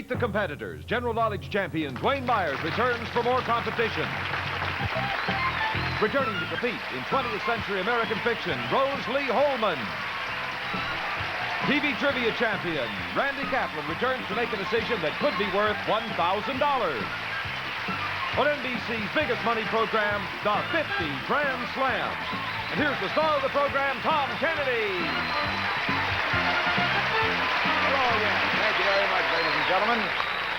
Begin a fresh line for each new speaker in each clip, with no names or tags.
the competitors. General knowledge champion Dwayne Myers returns for more competition. Returning to compete in 20th century American fiction, Rose Lee Holman. TV trivia champion Randy Kaplan returns to make a decision that could be worth $1,000. On NBC's biggest money program, the 50 Grand Slam. And here's the star of the program, Tom Kennedy.
Hello again. Thank you very much, ladies and gentlemen.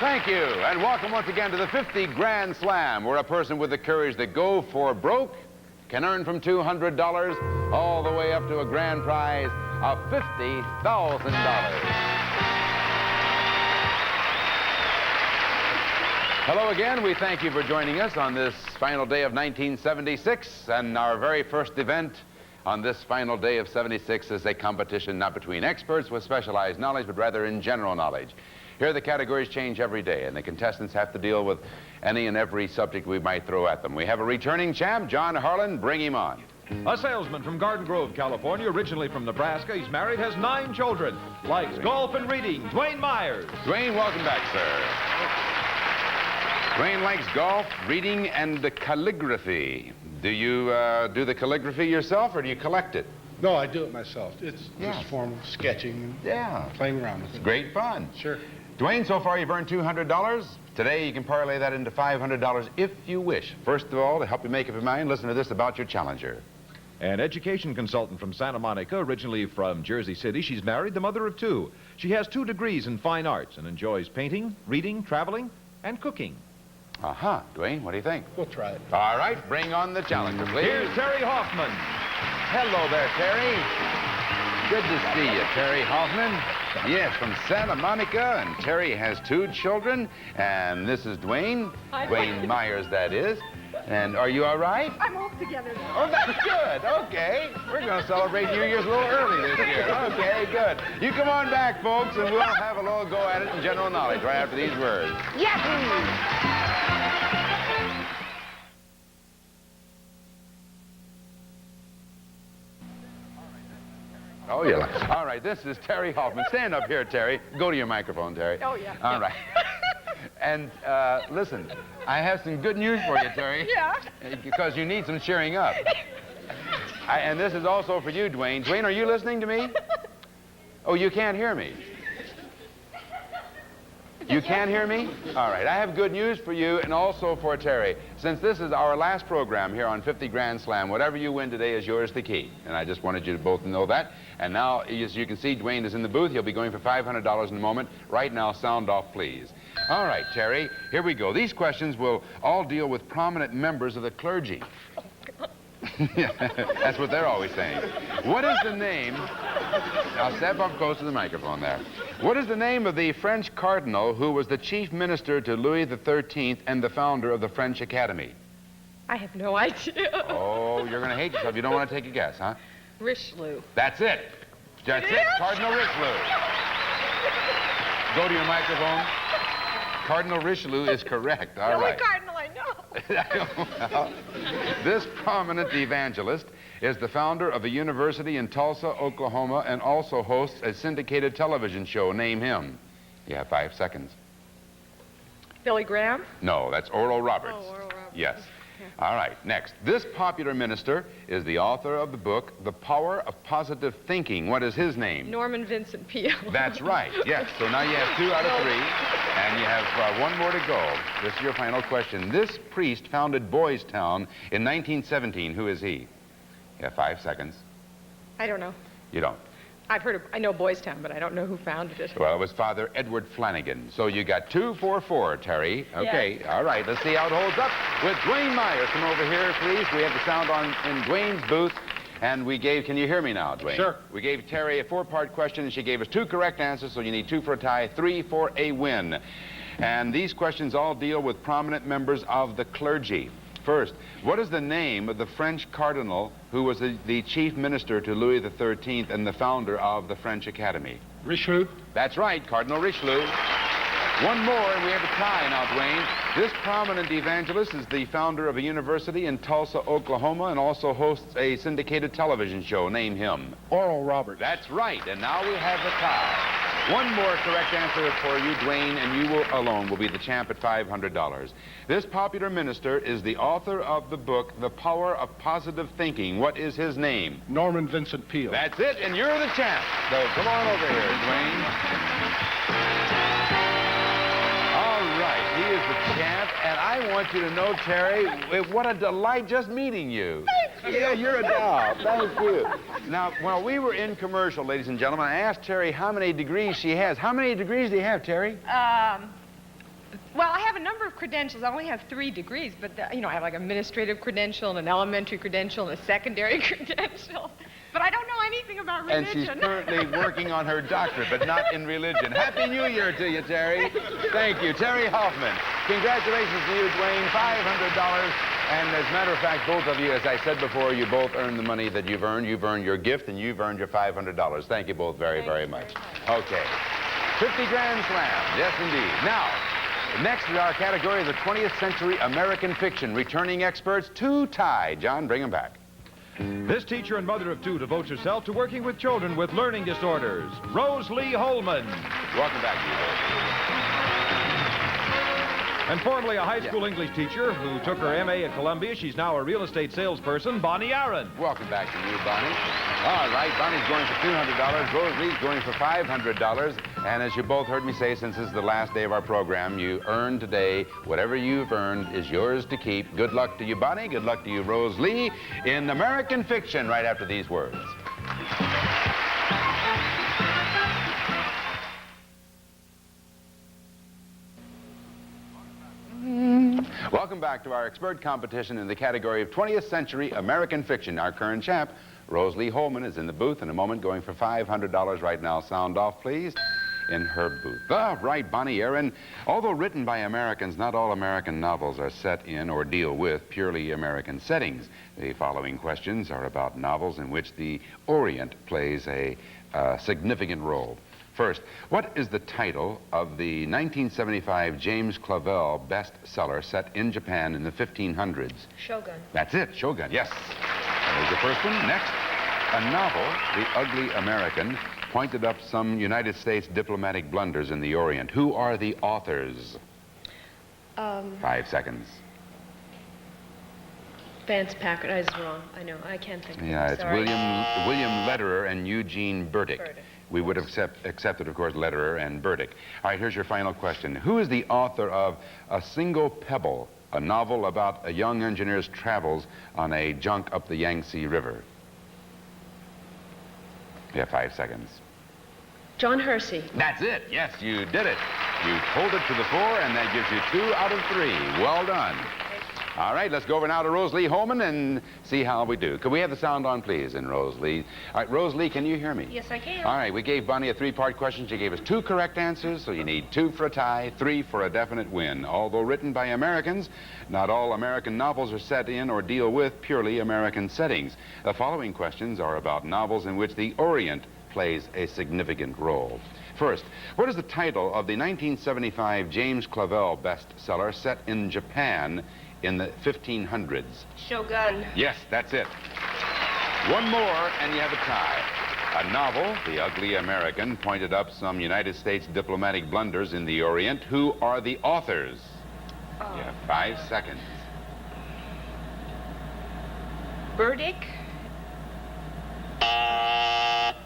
Thank you, and welcome once again to the 50 Grand Slam, where a person with the courage to go for broke can earn from $200 all the way up to a grand prize of $50,000. Hello again. We thank you for joining us on this final day of 1976, and our very first event on this final day of 76 is a competition not between experts with specialized knowledge, but rather in general knowledge. Here the categories change every day, and the contestants have to deal with any and every subject we might throw at them. We have a returning champ, John Harlan. Bring him on.
A salesman from Garden Grove, California, originally from Nebraska. He's married, has 9 children. Likes golf and reading. Dwayne Myers.
Dwayne, welcome back, sir. Dwayne likes golf, reading, and the calligraphy. Do you do the calligraphy yourself, or do you collect it?
No, I do it myself. It's just formal sketching and playing around with it.
Great fun.
Sure.
Dwayne, so far you've earned $200. Today you can parlay that into $500 if you wish. First of all, to help you make up your mind, listen to this about your challenger.
An education consultant from Santa Monica, originally from Jersey City. She's married, the mother of 2. She has 2 degrees in fine arts and enjoys painting, reading, traveling, and cooking.
Uh-huh. Dwayne, what do you think?
We'll try it.
All right, bring on the challenger, please.
Here's Terry Hoffman.
Hello there, Terry. Good to see you, Terry Hoffman. Yes, from Santa Monica, and Terry has 2 children, and this is Dwayne.
Hi.
Dwayne Myers, that is. And are you all right?
I'm all together now.
Oh, that's good. Okay. We're going to celebrate New Year's a little early this year. Okay, good. You come on back, folks, and we'll have a little go at it in general knowledge right after these words.
Yahoo!
Oh, yeah. All right, this is Terry Hoffman. Stand up here, Terry. Go to your microphone, Terry.
Oh, yeah.
All right. And listen, I have some good news for you, Terry.
Yeah.
Because you need some cheering up. And this is also for you, Dwayne. Dwayne, are you listening to me? Oh, you can't hear me. You can hear me? All right. I have good news for you and also for Terry. Since this is our last program here on 50 Grand Slam, whatever you win today is yours to keep. And I just wanted you to both know that. And now, as you can see, Dwayne is in the booth. He'll be going for $500 in a moment. Right now, sound off, please. All right, Terry, here we go. These questions will all deal with prominent members of the clergy. That's what they're always saying. What is the name? Now step up close to the microphone there. What is the name of the French cardinal who was the chief minister to Louis XIII and the founder of the French Academy?
I have no idea.
Oh, you're going to hate yourself. You don't want to take a guess, huh?
Richelieu.
That's it. That's it. Cardinal Richelieu. Go to your microphone. Cardinal Richelieu is correct. All right.
The only cardinal I know.
Well, this prominent evangelist is the founder of a university in Tulsa, Oklahoma, and also hosts a syndicated television show. Name him. You have 5 seconds.
Billy Graham?
No, that's Oral Roberts.
Oh, Oral Roberts.
Yes.
Okay.
All right, next. This popular minister is the author of the book, The Power of Positive Thinking. What is his name?
Norman Vincent Peale.
That's right, yes. So now you have 2 out of 3, and you have 1 more to go. This is your final question. This priest founded Boys Town in 1917. Who is he? You have 5 seconds.
I don't know.
You don't.
I've heard of, I know Boys Town, but I don't know who founded it.
Well, it was Father Edward Flanagan. So you got 2 for 4, Terry. Okay,
Yes.
all right. Let's see how it holds up with Dwayne Myers. Come over here, please. We have the sound on in Dwayne's booth. And we gave, can you hear me now, Dwayne?
Sure.
We gave Terry a 4-part question, and she gave us 2 correct answers, so you need 2 for a tie, 3 for a win. And these questions all deal with prominent members of the clergy. First, what is the name of the French cardinal who was the chief minister to Louis XIII and the founder of the French Academy?
Richelieu?
That's right, Cardinal Richelieu. 1 more, and we have a tie now, Dwayne. This prominent evangelist is the founder of a university in Tulsa, Oklahoma, and also hosts a syndicated television show. Name him.
Oral Roberts.
That's right, and now we have the tie. One more correct answer for you, Dwayne, and you will alone will be the champ at $500. This popular minister is the author of the book, The Power of Positive Thinking. What is his name?
Norman Vincent Peale.
That's it, and you're the champ. So come on over here, Dwayne. All right, he is the champ, and I want you to know, Terry, what a delight just meeting you. Thank you. Yeah, you're a doll. Thank you. Now, while we were in commercial, ladies and gentlemen, I asked Terry how many degrees she has. How many degrees do you have, Terry?
Well, I have a number of credentials. I only have 3 degrees, but, you know, I have like an administrative credential and an elementary credential and a secondary credential. But I don't know anything about religion.
And she's currently working on her doctorate, but not in religion. Happy New Year to you, Terry. Thank you. Terry Hoffman. Congratulations to you, Dwayne. $500. And as a matter of fact, both of you, as I said before, you both earned the money that you've earned. You've earned your gift, and you've earned your $500. Thank you both very, very much. Okay. 50 Grand Slam. Yes, indeed. Now, next is our category of the 20th century American fiction. Returning experts, 2 tie. John, bring them back.
This teacher and mother of 2 devotes herself to working with children with learning disorders. Rose Lee Holman.
Welcome back to you, Rose.
And formerly a high school English teacher who took her M.A. at Columbia, she's now a real estate salesperson, Bonnie Aaron.
Welcome back to you, Bonnie. All right, Bonnie's going for $200. Rose Lee's going for $500. And as you both heard me say, since this is the last day of our program, you earned today. Whatever you've earned is yours to keep. Good luck to you, Bonnie. Good luck to you, Rose Lee, in American Fiction right after these words. Welcome back to our expert competition in the category of 20th century American fiction. Our current champ, Rose Lee Holman, is in the booth in a moment, going for $500 right now. Sound off, please, in her booth. All right, Bonnie Aaron. Although written by Americans, not all American novels are set in or deal with purely American settings. The following questions are about novels in which the Orient plays a significant role. First, what is the title of the 1975 James Clavell bestseller set in Japan in the 1500s?
Shogun.
That's it, Shogun, yes. There's the first one. Next, a novel, The Ugly American, pointed up some United States diplomatic blunders in the Orient. Who are the authors? 5 seconds.
Vance Packard. I was wrong. I know. I can't think of it.
Yeah, it's
Sorry.
William Lederer and Eugene Burdick. We would have accepted, of course, Lederer and Burdick. All right, here's your final question. Who is the author of A Single Pebble, a novel about a young engineer's travels on a junk up the Yangtze River? You have 5 seconds.
John Hersey.
That's it. Yes, you did it. You pulled it to the fore, and that gives you 2 out of 3. Well done. All right, let's go over now to Rose Lee Holman and see how we do. Could we have the sound on, please, in Rose Lee? All right, Rose Lee, can you hear me?
Yes, I can.
All right, we gave Bonnie a 3-part question. She gave us 2 correct answers, so you need 2 for a tie, 3 for a definite win. Although written by Americans, not all American novels are set in or deal with purely American settings. The following questions are about novels in which the Orient plays a significant role. First, what is the title of the 1975 James Clavell bestseller set in Japan in the 1500s?
Shogun.
Yes, that's it. 1 more, and you have a tie. A novel, The Ugly American, pointed up some United States diplomatic blunders in the Orient. Who are the authors? You have 5 seconds.
Burdick.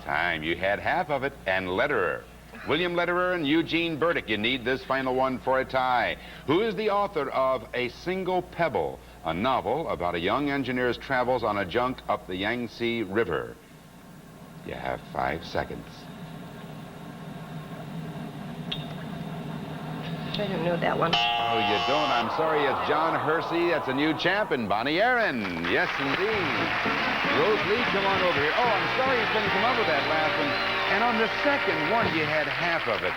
Time. You had half of it. And Lederer. William Lederer and Eugene Burdick. You need this final one for a tie. Who is the author of A Single Pebble, a novel about a young engineer's travels on a junk up the Yangtze River? You have 5 seconds.
I don't know that one.
Oh, you don't? I'm sorry. It's John Hersey. That's a new champ, and Bonnie Aaron. Yes, indeed. Rose Lee, come on over here. Oh, I'm sorry you couldn't come up with that last one. And on the second one, you had half of it.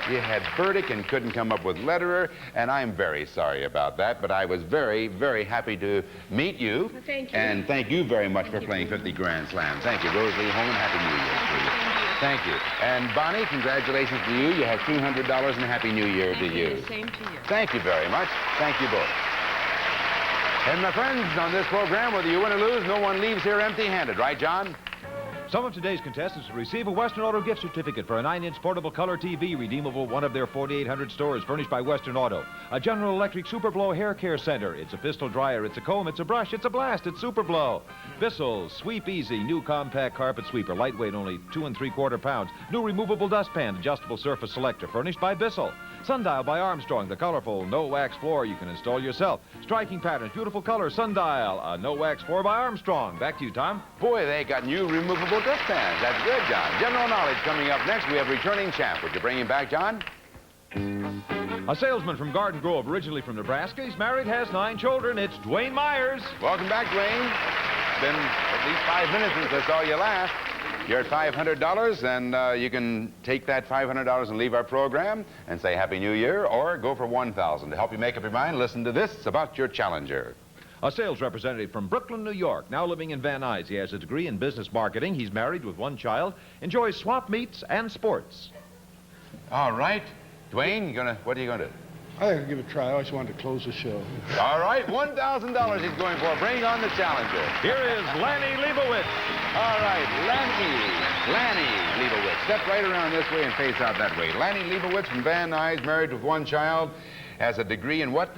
You had Burdick and couldn't come up with Lederer, and I'm very sorry about that, but I was very, very happy to meet you.
Well, thank you.
And thank you very much for playing 50 Grand Slams. Thank you, Rose Lee Holman. Happy New Year to you. Thank you. And Bonnie, congratulations to you. You have $200 and Happy New Year to you.
Same to you.
Thank you very much. Thank you both. And my friends, on this program, whether you win or lose, no one leaves here empty-handed. Right, John?
Some of today's contestants will receive a Western Auto gift certificate for a 9-inch portable color TV redeemable at one of their 4,800 stores furnished by Western Auto. A General Electric Super Blow Hair Care Center. It's a pistol dryer, it's a comb, it's a brush, it's a blast, it's Super Blow. Bissell Sweep Easy, new compact carpet sweeper, lightweight, only 2 3/4 pounds. New removable dustpan, adjustable surface selector, furnished by Bissell. Sundial by Armstrong, the colorful no-wax floor you can install yourself. Striking patterns, beautiful color, Sundial, a no-wax floor by Armstrong. Back to you, Tom.
Boy, they got new removable dustpans. That's good, John. General knowledge coming up next. We have returning champ. Would you bring him back, John?
A salesman from Garden Grove, originally from Nebraska. He's married, has 9 children. It's Dwayne Myers.
Welcome back, Dwayne. It's been at least 5 minutes since I saw you last. You're at $500, and you can take that $500 and leave our program and say Happy New Year, or go for $1,000. To help you make up your mind, listen to this about your challenger.
A sales representative from Brooklyn, New York, now living in Van Nuys. He has a degree in business marketing. He's married with 1 child, enjoys swap meets and sports.
All right. Dwayne, what are you going to do?
I think I'll give it a try. I always wanted to close the show.
All right, $1,000 he's going for. Bring on the challenger.
Here is Lanny Leibovitz.
All right, Lanny Leibovitz. Step right around this way and face out that way. Lanny Leibovitz from Van Nuys, married with 1 child, has a degree in what,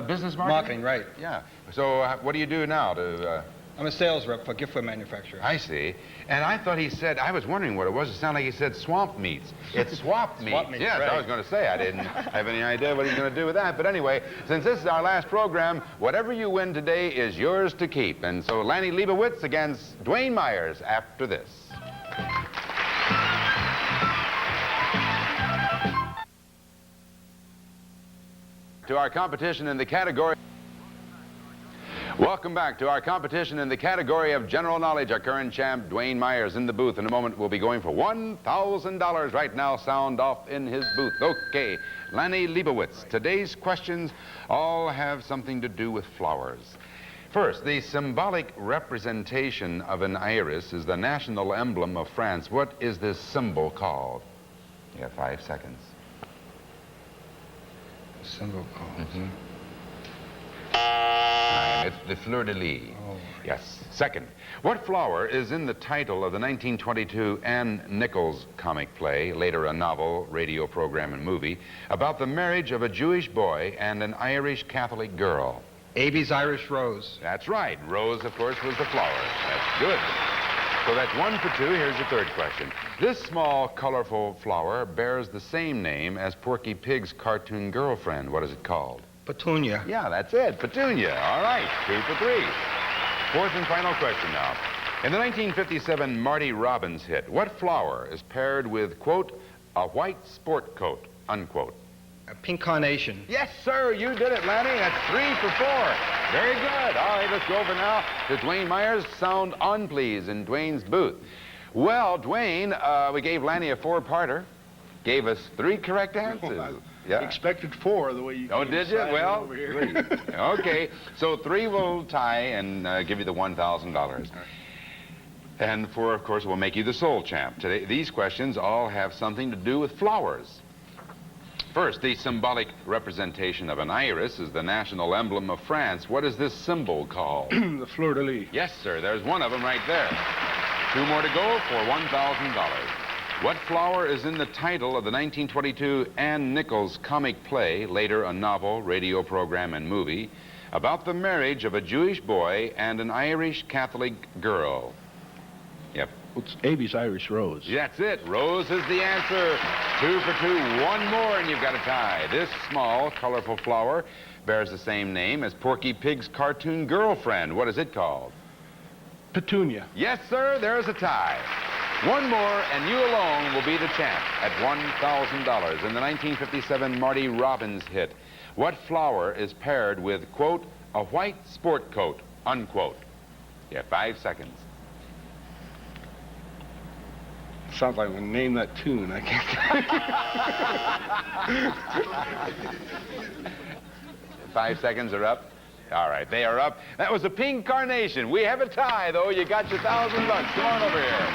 business marketing?
Marketing, right.
Yeah. So what do you do now to...
I'm a sales rep for giftware manufacturer.
I see. And I thought he said, I was wondering what it was. It sounded like he said swamp meats. It's swap meats.
Swap meats,
Yes,
right.
I was going to say. I didn't have any idea what he's going to do with that. But anyway, since this is our last program, whatever you win today is yours to keep. And so Lanny Leibovitz against Dwayne Myers after this. To our competition in the category... Welcome back to our competition in the category of general knowledge. Our current champ, Dwayne Myers, in the booth. In a moment, we'll be going for $1,000 right now. Sound off in his booth. Okay, Lanny Leibovitz. Today's questions all have something to do with flowers. First, the symbolic representation of an iris is the national emblem of France. What is this symbol called? You have 5 seconds.
Symbol called.
It's the fleur-de-lis.
Oh.
Yes. Second, what flower is in the title of the 1922 Ann Nichols comic play, later a novel, radio program, and movie, about the marriage of a Jewish boy and an Irish Catholic girl?
Abe's Irish Rose.
That's right. Rose, of course, was the flower. That's good. So that's 1 for 2. Here's the third question. This small, colorful flower bears the same name as Porky Pig's cartoon girlfriend. What is it called?
Petunia.
Yeah, that's it. Petunia. All right. 2 for 3. Fourth and final question now. In the 1957 Marty Robbins hit, what flower is paired with, quote, a white sport coat, unquote?
A pink carnation.
Yes, sir. You did it, Lanny. That's 3 for 4. Very good. All right, let's go over now to Dwayne Myers. Sound on, please, in Dwayne's booth. Well, Dwayne, we gave Lanny a 4-parter. Gave us 3 correct answers. Yeah.
Expected 4 the way you...
Oh, did you? Well,
over here.
3. Okay, so 3 will tie and give you the $1,000. And 4, of course, will make you the sole champ. Today, these questions all have something to do with flowers. First, the symbolic representation of an iris is the national emblem of France. What is this symbol called?
The fleur-de-lis.
Yes, sir. There's one of them right there. 2 more to go for $1,000. What flower is in the title of the 1922 Ann Nichols comic play, later a novel, radio program, and movie, about the marriage of a Jewish boy and an Irish Catholic girl? Yep.
It's Abe's Irish Rose.
That's it. Rose is the answer. 2 for 2. 1 more and you've got a tie. This small, colorful flower bears the same name as Porky Pig's cartoon girlfriend. What is it called?
Petunia.
Yes, sir. There's a tie. 1 more, and you alone will be the champ at $1,000. In the 1957 Marty Robbins hit, what flower is paired with, quote, a white sport coat, unquote? You have 5 seconds.
Sounds like I'm going to name that tune. I can't...
5 seconds are up. All right, they are up. That was a pink carnation. We have a tie, though. You got your $1,000. Come on over here.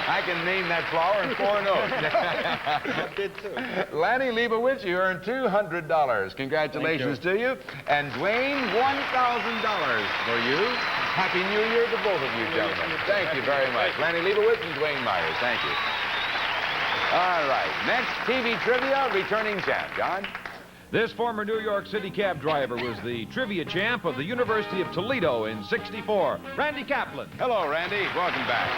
I can name that flower in 4 notes.
I did too.
Lanny Leibovitz, you earned $200. Congratulations to you. And Dwayne, $1,000 for you. Happy New Year to both of you, gentlemen. Thank you very much. Lanny Leibovitz and Dwayne Myers. Thank you. All right. Next, TV trivia, returning champ. John?
This former New York City cab driver was the trivia champ of the University of Toledo in '64. Randy Kaplan.
Hello, Randy. Welcome back.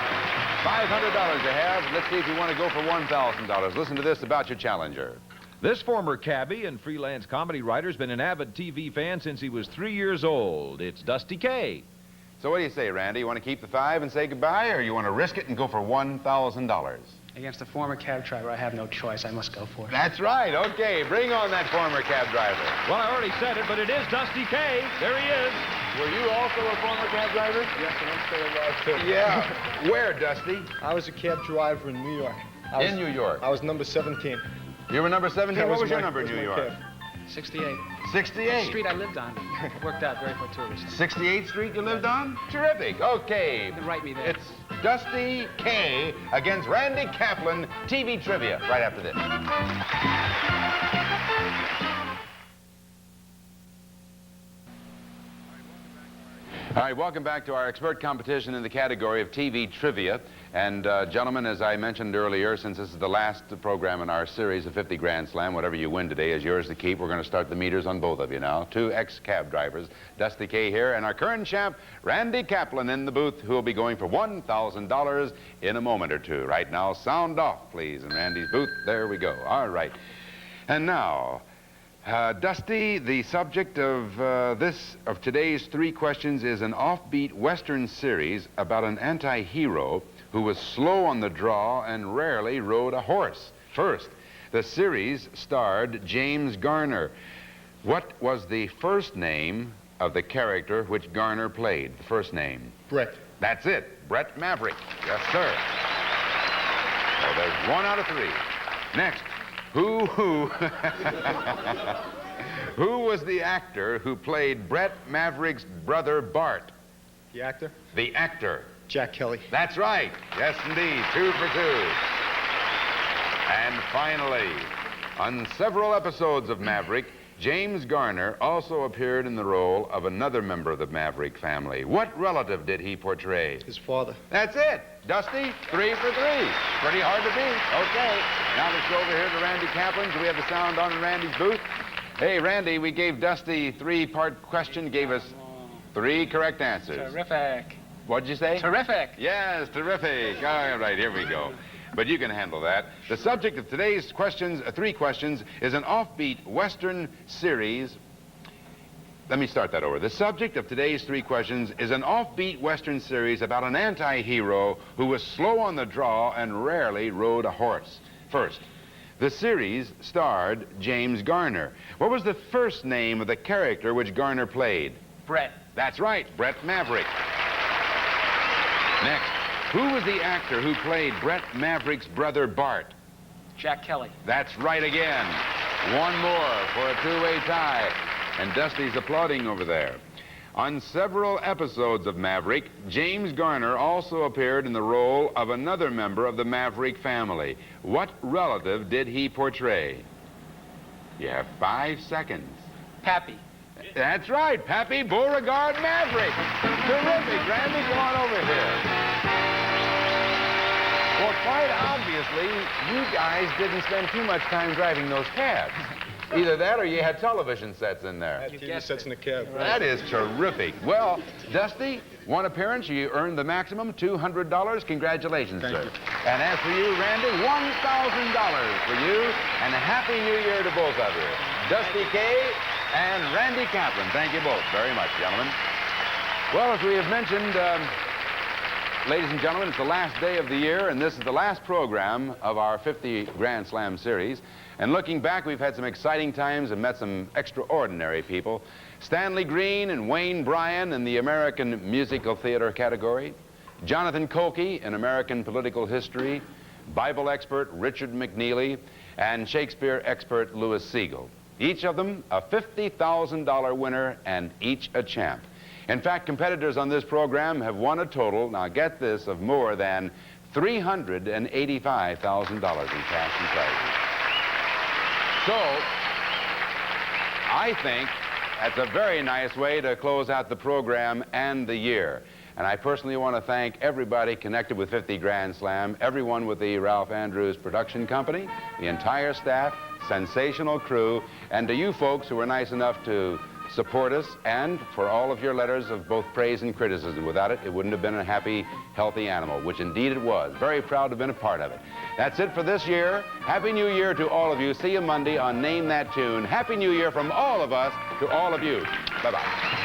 $500 you have. Let's see if you want to go for $1,000. Listen to this about your challenger.
This former cabbie and freelance comedy writer has been an avid TV fan since he was 3 years old. It's Dusty Kay.
So what do you say, Randy? You want to keep the 5 and say goodbye, or you want to risk it and go for $1,000?
Against a former cab driver, I have no choice. I must go for it.
That's right. Okay, bring on that former cab driver.
Well, I already said it, but it is Dusty Kay. There he is.
Were you also a former cab driver?
Yes, and I'm still alive, too.
Yeah. Where, Dusty?
I was a cab driver in New York.
In New York.
I was number 17.
You were number 17?
That
What was your
my-
number in
was
New
my
York?
cab.
68.
68.
Street I lived on. Worked out very fortuitously.
68th Street you lived on? Terrific. Okay.
Then write me there.
It's Dusty Kay against Randy Kaplan, TV trivia, right after this. All right, welcome back to our expert competition in the category of TV trivia. And gentlemen, as I mentioned earlier, since this is the last program in our series of 50 Grand Slam, whatever you win today is yours to keep. We're going to start the meters on both of you now. 2 ex-cab drivers, Dusty Kay here, and our current champ, Randy Kaplan, in the booth, who will be going for $1,000 in a moment or two. Right now, sound off, please, in Randy's booth. There we go. All right. And now, Dusty, the subject of today's 3 questions is an offbeat Western series about an anti-hero who was slow on the draw and rarely rode a horse. First, the series starred James Garner. What was the first name of the character which Garner played? The first name.
Brett.
That's it. Brett Maverick. Yes, sir. So there's 1 out of 3. Next, who was the actor who played Brett Maverick's brother Bart?
The actor?
The actor.
Jack Kelly.
That's right. Yes, indeed. 2 for 2. And finally, on several episodes of Maverick, James Garner also appeared in the role of another member of the Maverick family. What relative did he portray?
His father.
That's it. Dusty, 3 for 3. Pretty hard to beat. Okay. Now let's go over here to Randy Kaplan. Do we have the sound on in Randy's booth? Hey, Randy, we gave Dusty 3-part question, gave us 3 correct answers.
Terrific.
What'd you say?
Terrific.
Yes, terrific. All right, here we go. But you can handle that. The subject of today's questions, 3 questions, is an offbeat Western series. Let me start that over. The subject of today's 3 questions is an offbeat Western series about an anti-hero who was slow on the draw and rarely rode a horse. First, the series starred James Garner. What was the first name of the character which Garner played?
Brett.
That's right, Brett Maverick. Next, who was the actor who played Brett Maverick's brother Bart?
Jack Kelly.
That's right again. 1 more for a 2-way tie. And Dusty's applauding over there. On several episodes of Maverick, James Garner also appeared in the role of another member of the Maverick family. What relative did he portray? You have 5 seconds.
Pappy.
That's right, Pappy Beauregard Maverick. Terrific, Randy, come on over here. Well, quite obviously, you guys didn't spend too much time driving those cabs. Either that or you had television sets in there.
Had TV sets in the cab.
That is terrific. Well, Dusty, 1 appearance, you earned the maximum, $200. Congratulations,
Thank
sir.
you.
And as for you, Randy, $1,000 for you, and a Happy New Year to both of you. Dusty Kay and Randy Kaplan. Thank you both very much, gentlemen. Well, as we have mentioned, ladies and gentlemen, it's the last day of the year, and this is the last program of our 50 Grand Slam series. And looking back, we've had some exciting times and met some extraordinary people. Stanley Green and Wayne Bryan in the American Musical Theater category. Jonathan Kolke in American Political History. Bible expert Richard McNeely. And Shakespeare expert Louis Siegel. Each of them a $50,000 winner and each a champ. In fact, competitors on this program have won a total, now get this, of more than $385,000 in cash and prizes. So, I think that's a very nice way to close out the program and the year. And I personally want to thank everybody connected with 50 Grand Slam, everyone with the Ralph Andrews Production Company, the entire staff, sensational crew, and to you folks who were nice enough to support us, and for all of your letters of both praise and criticism. Without it, it wouldn't have been a happy, healthy animal, which indeed it was. Very proud to have been a part of it. That's it for this year. Happy New Year to all of you. See you Monday on Name That Tune. Happy New Year from all of us to all of you. Bye-bye.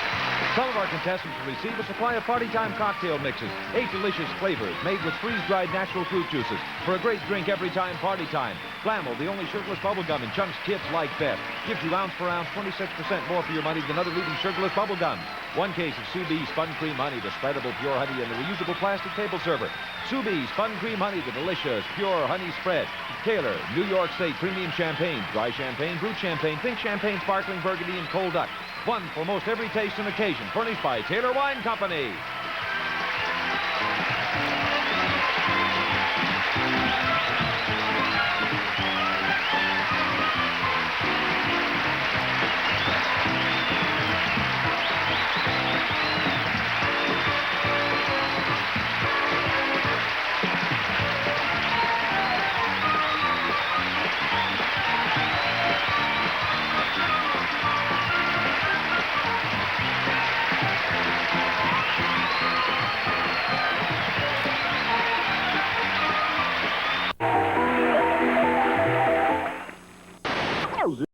Some of our contestants will receive a supply of Party Time cocktail mixes, 8 delicious flavors made with freeze-dried natural fruit juices for a great drink every time Party Time. Flamel, the only sugarless bubble gum in chunks kids like best, gives you ounce for ounce 26% more for your money than other leading sugarless bubble gums. 1 case of Sue Bee's Fun Cream Honey, the spreadable pure honey in the reusable plastic table server. Sue Bee's Fun Cream Honey, the delicious pure honey spread. Taylor, New York State Premium Champagne, dry champagne, brut champagne, pink champagne, sparkling burgundy, and cold duck. One for most every taste and occasion, furnished by Taylor Wine Company.